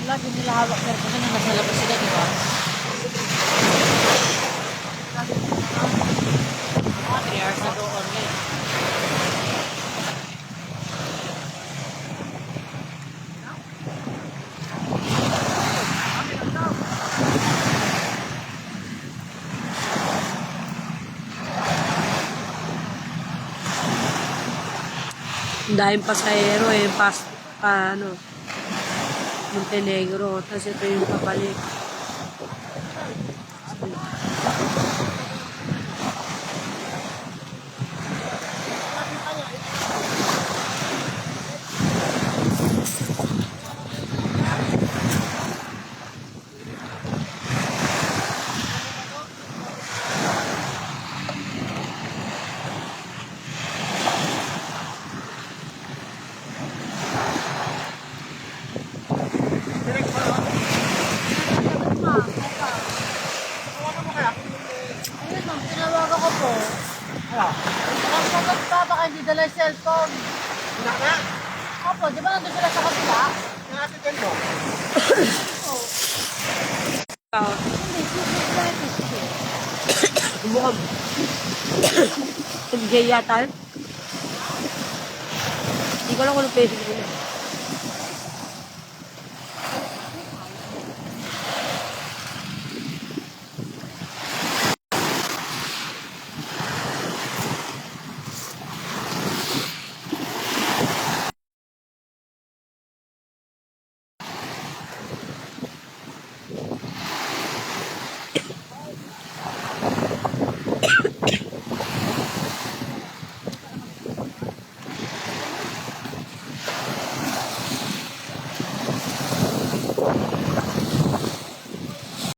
Lagi nila hawak pero kasi nang nasa labas sila, di ba? Mga 3 hours na doon eh. Dahil pasahero eh, ano, Montenegro, tapos ito yung papalik. Tinawagan ko po. Ano? Ang sagot pa, baka hindi dala yung cellphone. Wala na. Opo, di ba nandun sila sa kabila? Yung accident mo. Hindi, Mukhang MJ yata. Hindi ko lang kung anong pwede nila.